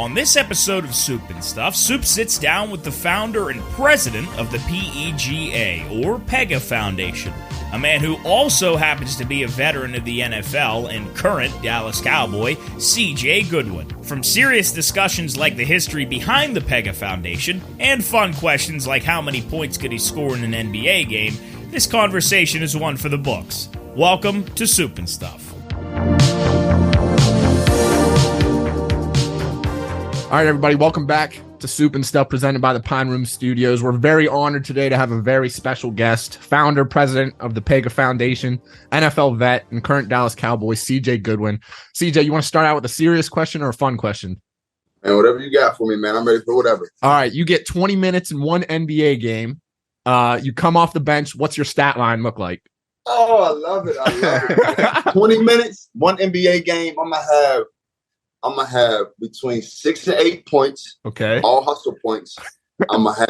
On this episode of Soup and Stuff, Soup sits down with the founder and president of the PEGA, or PeGa Foundation, a man who also happens to be a veteran of the NFL and current Dallas Cowboy, CJ Goodwin. From serious discussions like the history behind the PeGa Foundation, and fun questions like how many points could he score in an NBA game, this conversation is one for the books. Welcome to Soup and Stuff. All right, everybody, welcome back to Soup and Stuff presented by the Pine Room Studios. We're very honored today to have a very special guest, founder, president of the PeGa Foundation, NFL vet, and current Dallas Cowboy, CJ Goodwin. CJ, you want to start out with a serious question or a fun question? And whatever you got for me, man, I'm ready for whatever. All right, you get 20 minutes in one NBA game. You come off the bench. What's your stat line look like? Oh, I love it. 20 minutes, one NBA game. I'm gonna have between 6 and 8 points. Okay. All hustle points. I'm gonna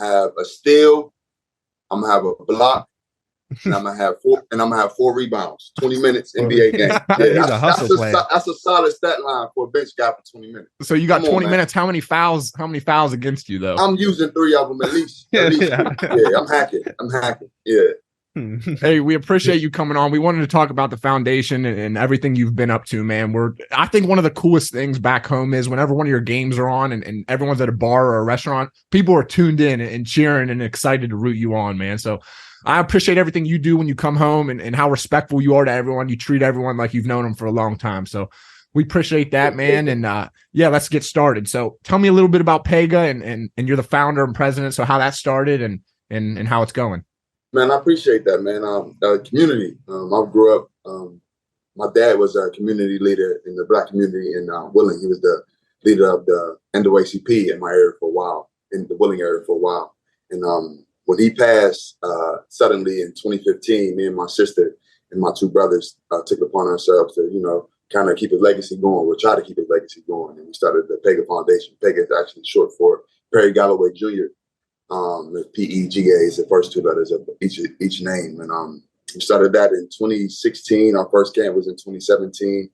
have a steal. I'm gonna have a block. And I'm gonna have four rebounds. 20 minutes NBA game. Yeah, that's a solid stat line for a bench guy for 20 minutes. So you got 20 minutes. How many fouls against you though? I'm using 3 of them at least. Yeah, I'm hacking. Yeah. Hey, we appreciate you coming on. We wanted to talk about the foundation and everything you've been up to, man. I think one of the coolest things back home is whenever one of your games are on and everyone's at a bar or a restaurant, people are tuned in and cheering and excited to root you on, man. So I appreciate everything you do when you come home and how respectful you are to everyone. You treat everyone like you've known them for a long time. So we appreciate that, man. And yeah, let's get started. So tell me a little bit about PeGa and you're the founder and president. So how that started and how it's going. Man, I appreciate that, man. Community. I grew up. My dad was a community leader in the Black community in Willing. He was the leader of the NAACP in my area for a while, in the Willing area for a while. And when he passed suddenly in 2015, me and my sister and my 2 brothers took it upon ourselves to, kind of keep his legacy going. We'll try to keep his legacy going. And we started the PeGa Foundation. PeGa is actually short for Perry Galloway Jr. The PEGA is the first 2 letters of each name. And we started that in 2016. Our first camp was in 2017.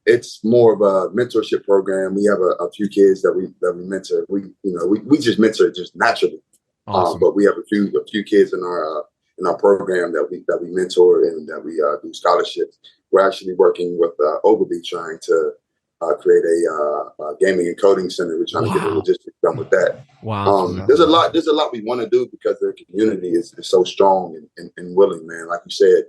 It's more of a mentorship program. We have a few kids that we mentor. We just mentor just naturally. Awesome. But we have a few kids in our program that we mentor and that we do scholarships. We're actually working with Ogilvy trying to create a gaming and coding center. We're trying to get the logistics done with that. Wow. There's a lot we want to do because the community is so strong and willing, man. Like you said,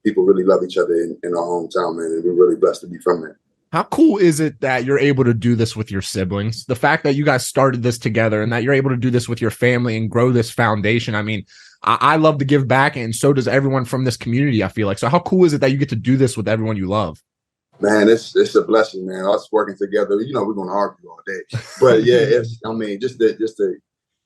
people really love each other in our hometown, man, and we're really blessed to be from there. How cool is it that you're able to do this with your siblings? The fact that you guys started this together and that you're able to do this with your family and grow this foundation. I mean, I love to give back, and so does everyone from this community, I feel like. So how cool is it that you get to do this with everyone you love? Man, it's a blessing, man. Us working together, we're going to argue all day. But yeah, just to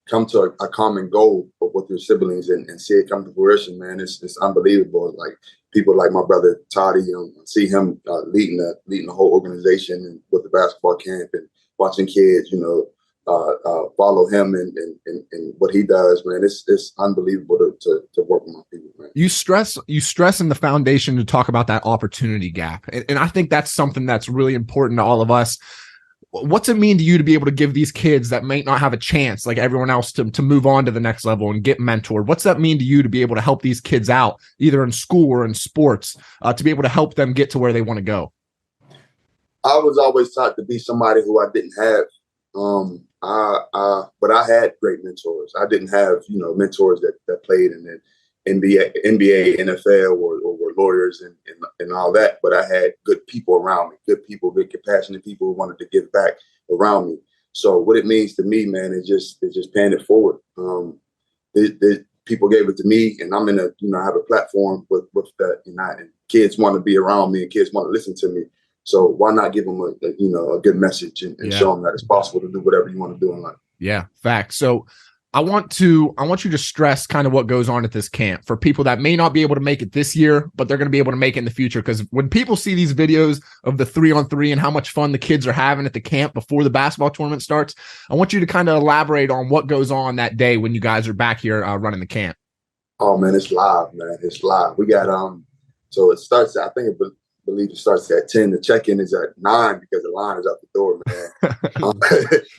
come to a common goal with your siblings and see it come to fruition, man, it's unbelievable. Like people like my brother Toddy, see him leading the whole organization and with the basketball camp and watching kids, follow him and what he does, man. It's unbelievable to work with my people, man. You stress in the foundation to talk about that opportunity gap. And I think that's something that's really important to all of us. What's it mean to you to be able to give these kids that may not have a chance like everyone else to move on to the next level and get mentored? What's that mean to you to be able to help these kids out either in school or in sports to be able to help them get to where they want to go? I was always taught to be somebody who I didn't have. But I had great mentors. I didn't have, mentors that played in the NBA, NFL, or were lawyers and all that. But I had good people around me, good compassionate people who wanted to give back around me. So what it means to me, man, is just paying it forward. The people gave it to me, and I'm I have a platform with that, and kids want to be around me, and kids want to listen to me. So why not give them a good message and show them that it's possible to do whatever you want to do in life? Yeah, facts. So I want you to stress kind of what goes on at this camp for people that may not be able to make it this year, but they're going to be able to make it in the future. Because when people see these videos of the 3-on-3 and how much fun the kids are having at the camp before the basketball tournament starts, I want you to kind of elaborate on what goes on that day when you guys are back here running the camp. Oh man, it's live, man. It's live. We got so it starts. I think believe it starts at 10. The check-in is at 9 because the line is out the door, man.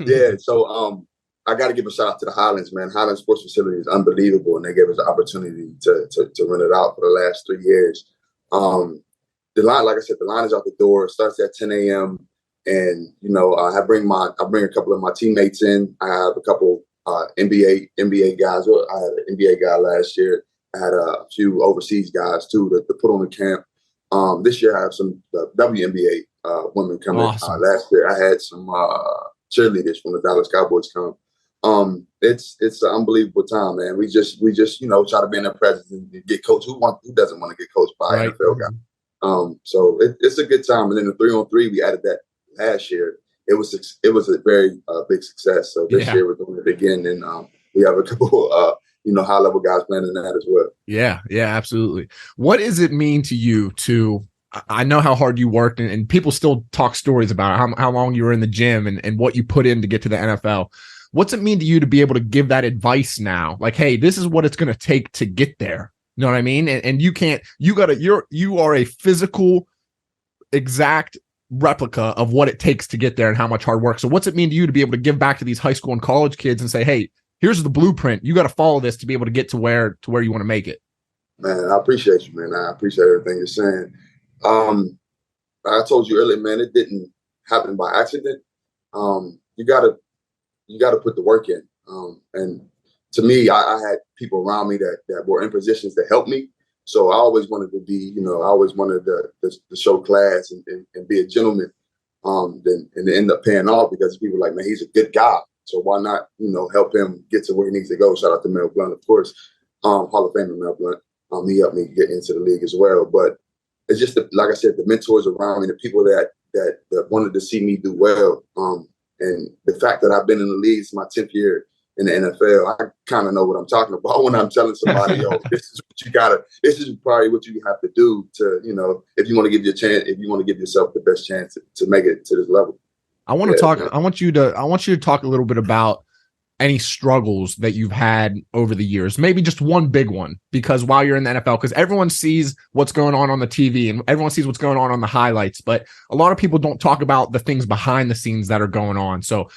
Yeah, so I got to give a shout out to the Highlands, man. Highlands Sports Facility is unbelievable, and they gave us the opportunity to rent it out for the last 3 years. The line, like I said, the line is out the door. It starts at 10 a.m. And I bring a couple of my teammates in. I have a couple NBA guys. I had an NBA guy last year. I had a few overseas guys too to put on the camp. This year I have some WNBA women coming. Awesome. Last year I had some cheerleaders from the Dallas Cowboys come. It's an unbelievable time, man. We just try to be in their presence and get coached. Who doesn't want to get coached by an NFL guy? So it's a good time. And then the 3-on-3, we added that last year. It was a very big success. So this year we're doing it again, and we have a couple high level guys playing in that as well. Yeah, absolutely. What does it mean to you to? I know how hard you worked, and people still talk stories about how long you were in the gym and what you put in to get to the NFL. What's it mean to you to be able to give that advice now? Like, hey, this is what it's going to take to get there. You know what I mean? And you are a physical, exact replica of what it takes to get there and how much hard work. So what's it mean to you to be able to give back to these high school and college kids and say, hey, here's the blueprint. You got to follow this to be able to get to where you want to make it. Man, I appreciate you, man. I appreciate everything you're saying. I told you earlier, man, it didn't happen by accident. You gotta put the work in. And to me, I had people around me that were in positions to help me. So I always wanted to be, I always wanted to show class and be a gentleman. And end up paying off because people were like, man, he's a good guy. So why not, help him get to where he needs to go? Shout out to Mel Blount, of course, Hall of Famer Mel Blount. He helped me get into the league as well. But it's just, like I said, the mentors around me, the people that wanted to see me do well. And the fact that I've been in the league since my 10th year in the NFL, I kind of know what I'm talking about when I'm telling somebody, yo, this is probably what you have to do to, if you want to give your chance, if you want to give yourself the best chance to make it to this level. I want you to talk a little bit about any struggles that you've had over the years, maybe just one big one, because while you're in the NFL, because everyone sees what's going on the TV and everyone sees what's going on the highlights, but a lot of people don't talk about the things behind the scenes that are going on. So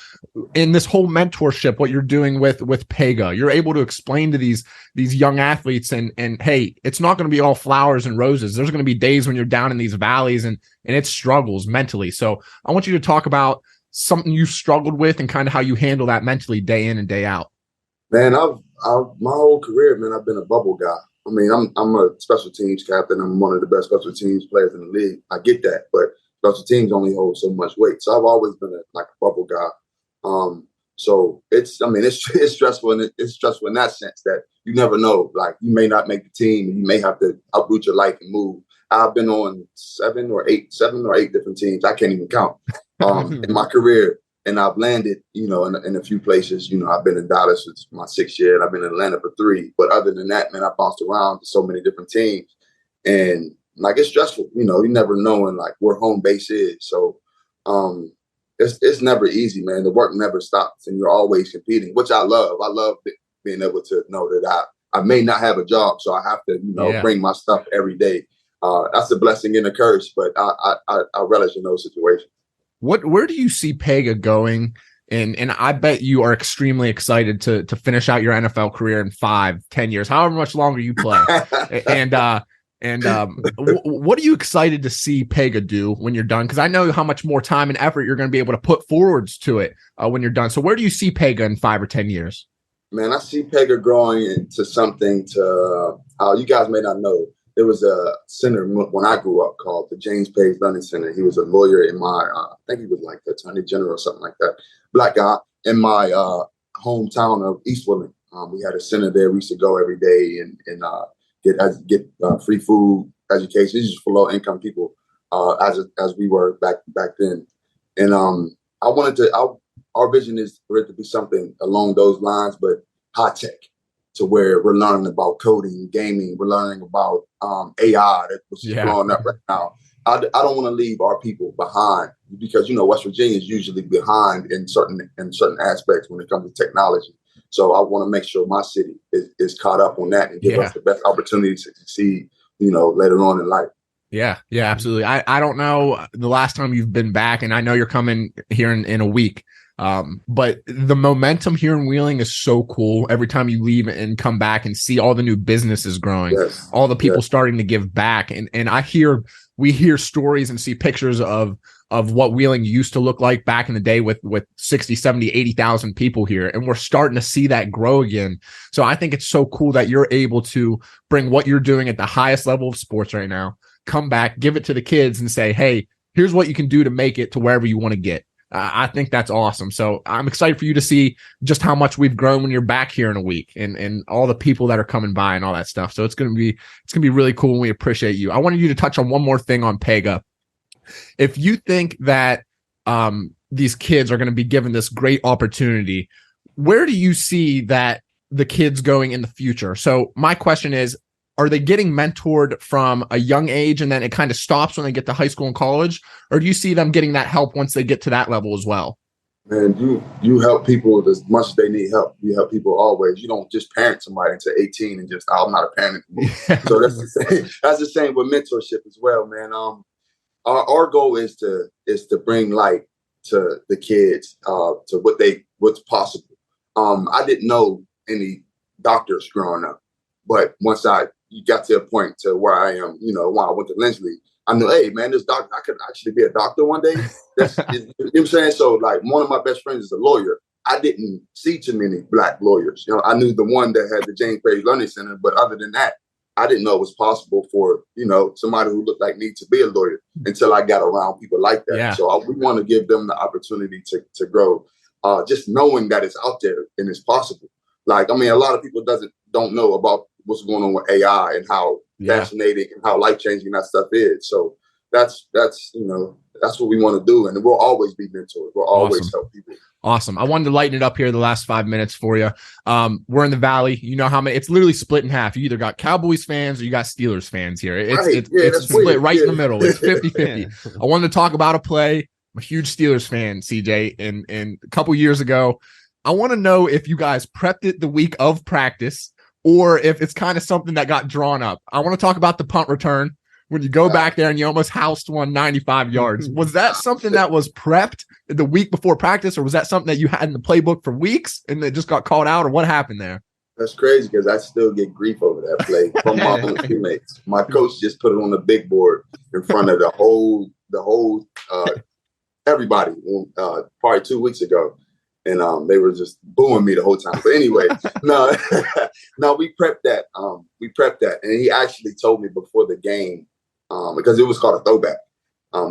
in this whole mentorship, what you're doing with PeGa, you're able to explain to these young athletes and hey, it's not going to be all flowers and roses. There's going to be days when you're down in these valleys and it struggles mentally. So I want you to talk about something you struggled with and kind of how you handle that mentally day in and day out. Man, my whole career, man, I've been a bubble guy. I mean, I'm a special teams captain. I'm one of the best special teams players in the league. I get that, but special teams only hold so much weight. So I've always been a bubble guy. So it's stressful, and it's stressful in that sense that you never know. Like, you may not make the team, and you may have to uproot your life and move. I've been on seven or eight different teams. I can't even count in my career. And I've landed, in a few places. I've been in Dallas for my 6th year, and I've been in Atlanta for 3. But other than that, man, I bounced around to so many different teams. And, it's stressful. You never knowing, where home base is. So it's never easy, man. The work never stops, and you're always competing, which I love. I love being able to know that I may not have a job, so I have to, bring my stuff every day. That's a blessing and a curse, but I relish in those situations. Where do you see PeGa going? And I bet you are extremely excited to finish out your NFL career in 5-10 years, however much longer you play. What are you excited to see PeGa do when you're done? Because I know how much more time and effort you're going to be able to put forwards to it when you're done. So where do you see PeGa in 5 or 10 years? Man, I see PeGa growing into something you guys may not know. There was a center when I grew up called the James Page Learning Center. He was a lawyer in my, I think he was like the Attorney General or something like that. Black guy in my hometown of East Willing. We had a center there. We used to go every day and get free food, education. This is for low income people, as we were back then. And our vision is for it to be something along those lines, but high tech. To where we're learning about coding, gaming, we're learning about AI that's blowing up right now. I don't want to leave our people behind because West Virginia is usually behind in certain aspects when it comes to technology. So I want to make sure my city is caught up on that and give us the best opportunities to succeed, later on in life. Yeah, absolutely. I don't know the last time you've been back, and I know you're coming here in a week. But the momentum here in Wheeling is so cool. Every time you leave and come back and see all the new businesses growing, all the people starting to give back. And we hear stories and see pictures of what Wheeling used to look like back in the day with 60, 70, 80,000 people here. And we're starting to see that grow again. So I think it's so cool that you're able to bring what you're doing at the highest level of sports right now, come back, give it to the kids and say, hey, here's what you can do to make it to wherever you want to get. I think that's awesome. So I'm excited for you to see just how much we've grown when you're back here in a week and all the people that are coming by and all that stuff. So it's going to be really cool and we appreciate you. I wanted you to touch on one more thing on PeGa. If you think that these kids are going to be given this great opportunity, where do you see that the kids going in the future? So my question is, are they getting mentored from a young age and then it kind of stops when they get to high school and college? Or do you see them getting that help once they get to that level as well? Man, you help people as much as they need help. You help people always. You don't just parent somebody into 18 and just, I'm not a parent anymore. So that's the same. That's the same with mentorship as well, man. Our goal is to bring light to the kids, to what's possible. I didn't know any doctors growing up, but once I got to a point to where I am, when I went to Lindsley, I knew, hey, man, this doctor, I could actually be a doctor one day. You know what I'm saying? So, like, one of my best friends is a lawyer. I didn't see too many Black lawyers. I knew the one that had the James Page Learning Center, but other than that, I didn't know it was possible for, somebody who looked like me to be a lawyer until I got around people like that. Yeah. So we want to give them the opportunity to grow, just knowing that it's out there and it's possible. Like, a lot of people don't know about what's going on with AI and how fascinating and how life-changing that stuff is. So that's what we want to do. And we'll always be mentors. We'll always help people. Awesome. I wanted to lighten it up here the last 5 minutes for you. We're in the Valley. You know how many, it's literally split in half. You either got Cowboys fans or you got Steelers fans here. It's split right in the middle. It's 50-50. I wanted to talk about a play. I'm a huge Steelers fan, CJ. And a couple years ago, I want to know if you guys prepped it the week of practice or if it's kind of something that got drawn up. I want to talk about the punt return when you go back there and you almost housed one 95 yards. Was that something that was prepped the week before practice, or was that something that you had in the playbook for weeks and it just got called out, or what happened there? That's crazy because I still get grief over that play from my own teammates. My coach just put it on the big board in front of the whole everybody probably 2 weeks ago. And they were just booing me the whole time. But anyway, no, we prepped that. And he actually told me before the game, because it was called a throwback.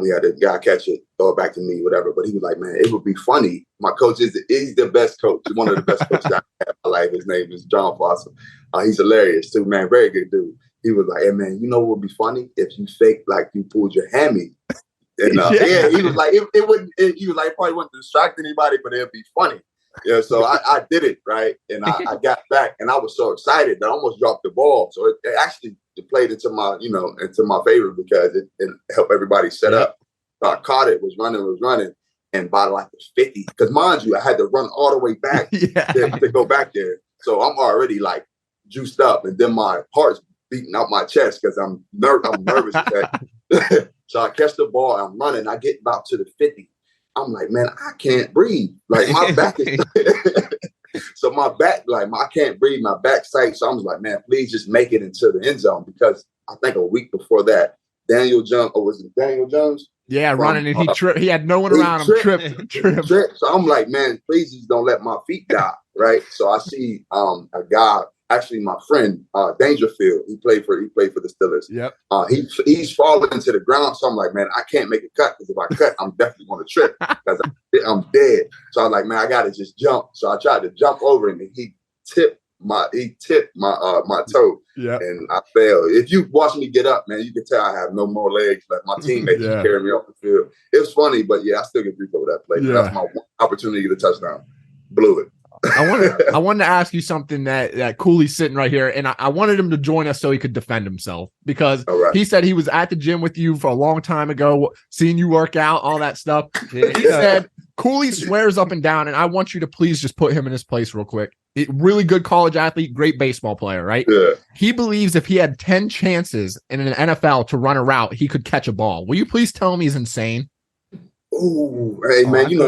We had a guy catch it, throw it back to me, whatever. But he was like, man, it would be funny. My coach he's the best coach. He's one of the best coaches I have in my life. His name is John Foster. He's hilarious too, man. Very good dude. He was like, hey, man, you know what would be funny? If you fake like you pulled your hammy. And he was like, it wouldn't. He was like, it probably wouldn't distract anybody, but it'd be funny. Yeah, so I did it right, and I got back, and I was so excited that I almost dropped the ball. So it actually played into my favor because it helped everybody set up. So I caught it, was running, and by like the 50, because mind you, I had to run all the way back to go back there. So I'm already like juiced up, and then my heart's beating out my chest because I'm nervous. So I catch the ball, I'm running, I get about to the 50. I'm like, man, I can't breathe. Like my back is so my back, like I can't breathe, my back's tight. So I was like, man, please just make it into the end zone, because I think a week before that, Daniel Jones? Yeah, running, and he tripped. He had no one around him. Tripped. So I'm like, man, please just don't let my feet die, right? So I see a guy, actually my friend Dangerfield. He played for the Steelers. Yep. He's falling to the ground. So I'm like, man, I can't make a cut, because if I cut, I'm definitely going to trip because I'm dead. So I was like, man, I got to just jump. So I tried to jump over him, and he tipped my toe. Yeah. And I fell. If you watch me get up, man, you can tell I have no more legs. Like my teammates just carry me off the field. It was funny, but yeah, I still get grief over that play. Yeah. That's my one opportunity to get a touchdown. Blew it. I wanted to ask you something that Cooley's sitting right here, and I wanted him to join us so he could defend himself, because he said he was at the gym with you for a long time ago, seeing you work out, all that stuff. He said Cooley swears up and down, and I want you to please just put him in his place real quick. Really good college athlete, great baseball player, right? Yeah. He believes if he had 10 chances in an NFL to run a route, he could catch a ball. Will you please tell him he's insane? Ooh, hey man, you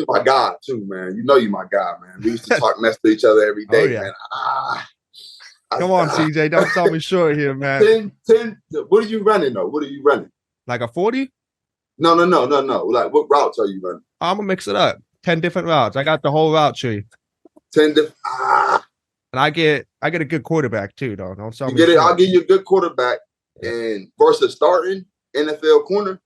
my guy too, man. You know you my guy, man. We used to talk mess to each other every day, man. Come on, CJ, don't tell me short here, man. 10. What are you running though? What are you running? Like a 40? No. Like what routes are you running? I'm gonna mix it up. 10 different routes. I got the whole route tree. 10 different. And I get a good quarterback too, though. Don't tell me. Get it. I'll give you a good quarterback, and versus starting NFL corner.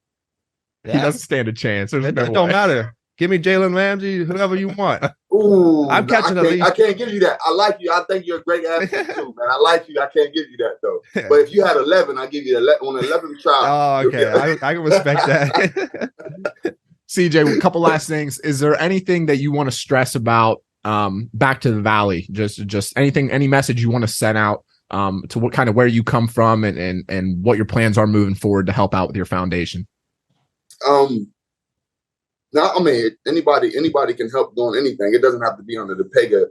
He doesn't stand a chance. It don't matter. Give me Jalen Ramsey, whoever you want. Ooh, I'm catching I can't give you that. I like you. I think you're a great athlete too, man. I like you. I can't give you that though. But if you had 11, I'll give you on 11 try. Oh, okay. I can respect that. CJ, a couple last things. Is there anything that you want to stress about back to the Valley? Just anything, any message you want to send out to what kind of where you come from and what your plans are moving forward to help out with your foundation? No, I mean anybody can help doing anything. It doesn't have to be under the PeGa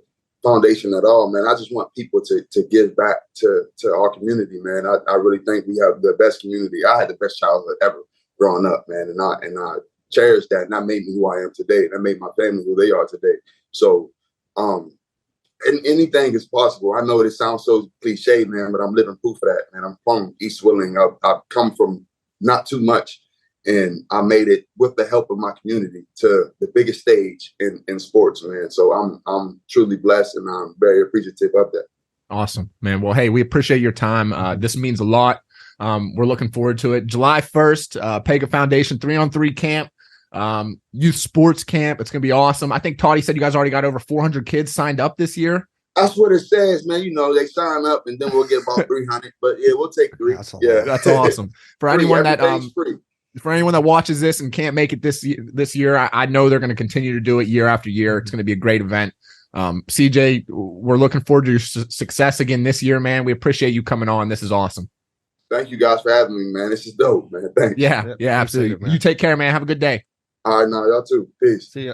Foundation at all, man. I just want people to give back to our community, man. I really think we have the best community. I had the best childhood ever growing up, man, and I cherish that, and that made me who I am today. That made my family who they are today. So, and anything is possible. I know it sounds so cliche, man, but I'm living proof of that, man. I'm from East Willing. I've come from not too much. And I made it with the help of my community to the biggest stage in sports, man. So I'm truly blessed, and I'm very appreciative of that. Awesome, man. Well, hey, we appreciate your time. This means a lot. We're looking forward to it. July 1st, PeGa Foundation 3-on-3 camp, youth sports camp. It's going to be awesome. I think Toddy said you guys already got over 400 kids signed up this year. That's what it says, man. You know, they sign up and then we'll get about 300. But yeah, we'll take 3. That's awesome. For anyone that watches this and can't make it this year, I know they're going to continue to do it year after year. It's going to be a great event. CJ, we're looking forward to your success again this year, man. We appreciate you coming on. This is awesome. Thank you guys for having me, man. This is dope, man. Thanks. Yeah, absolutely. You take care, man. Have a good day. All right, now y'all too. Peace. See ya.